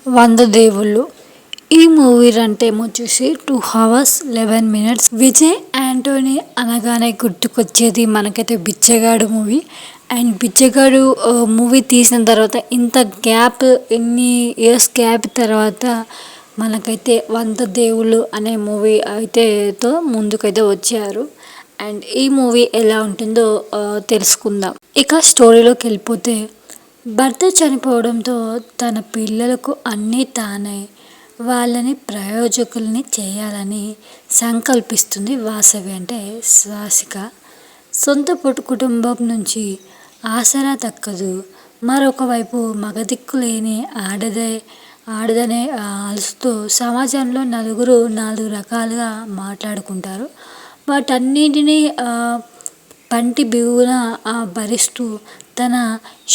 వంద దేవుళ్ళు. ఈ మూవీ రన్ టైమ్ వచ్చేసి 2 hours 11 minutes. విజయ్ యాంటోనీ అనగానే గుర్తుకొచ్చేది మనకైతే బిచ్చగాడు మూవీ. అండ్ బిచ్చగాడు మూవీ తీసిన తర్వాత ఇంత గ్యాప్, ఎన్ని ఇయర్స్ గ్యాప్ తర్వాత మనకైతే వంద దేవుళ్ళు అనే మూవీ అయితేతో ముందుకైతే వచ్చారు. అండ్ ఈ మూవీ ఎలా ఉంటుందో తెలుసుకుందాం. ఇక స్టోరీలోకి వెళ్ళిపోతే, భర్త చనిపోవడంతో తన పిల్లలకు అన్నీ తానే వాళ్ళని ప్రయోజకుల్ని చేయాలని సంకల్పిస్తుంది వాసవి, అంటే శ్వాసిక. సొంత కుటుంబం నుంచి ఆసరా దక్కదు. మరొక వైపు మగదిక్కు లేని ఆడదనే అలుస్తూ సమాజంలో నలుగురు 4 రకాలుగా మాట్లాడుకుంటారు. వాటన్నిటినీ పంటి బిగున భరిస్తూ తన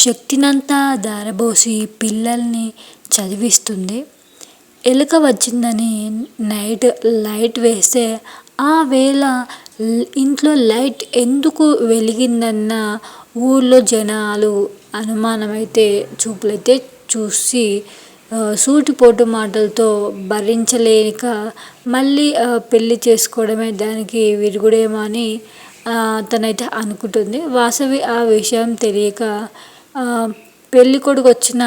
శక్తినంతా ధారపోసి పిల్లల్ని చదివిస్తుంది. ఎలుక వచ్చిందని లైట్ వేస్తే ఆ వేళ ఇంట్లో లైట్ ఎందుకు వెలిగిందన్న ఊళ్ళో జనాలు అనుమానమైతే చూపులైతే చూసి సూటిపోటు మాటలతో భరించలేక మళ్ళీ పెళ్ళి చేసుకోవడమే దానికి విరుగుడేమో అని తనైతే అనుకుంటుంది. వాసవి ఆ విషయం తెలియక పెళ్ళి కొడుకు వచ్చిన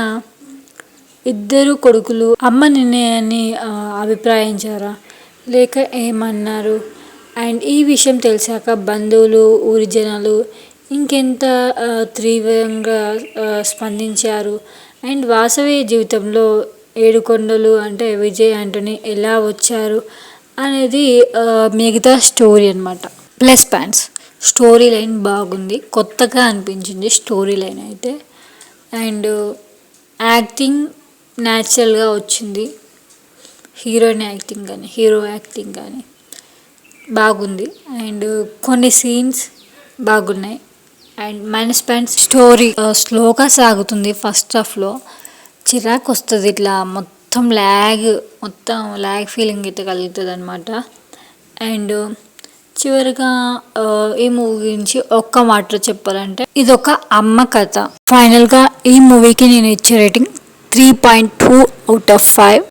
ఇద్దరు కొడుకులు అమ్మ నిర్ణయాన్ని అభిప్రాయించారా లేక ఏమన్నారు? అండ్ ఈ విషయం తెలిసాక బంధువులు, ఊరి జనాలు ఇంకెంత తీవ్రంగా స్పందించారు? అండ్ వాసవి జీవితంలో ఏడుకొండలు అంటే విజయ్ యాంటోనీ ఎలా వచ్చారు అనేది మిగతా స్టోరీ అనమాట. ప్లస్ పాయింట్స్: స్టోరీ లైన్ బాగుంది, కొత్తగా అనిపించింది స్టోరీ లైన్ అయితే. అండ్ యాక్టింగ్ న్యాచురల్గా వచ్చింది. హీరోయిన్ యాక్టింగ్ కానీ హీరో యాక్టింగ్ కానీ బాగుంది. అండ్ కొన్ని సీన్స్ బాగున్నాయి. అండ్ మైనస్ పాయింట్స్: స్టోరీ స్లోగా సాగుతుంది. ఫస్ట్ హాఫ్లో చిరాకు వస్తుంది, ఇట్లా మొత్తం ల్యాగ్ ఫీలింగ్ అయితే కలుగుతుంది అనమాట. అండ్ చివరిగా ఈ మూవీ గురించి ఒక్క మాటలో చెప్పాలంటే ఇదొక అమ్మ కథ. ఫైనల్గా ఈ మూవీకి నేను ఇచ్చే రేటింగ్ 3.2 out of 5.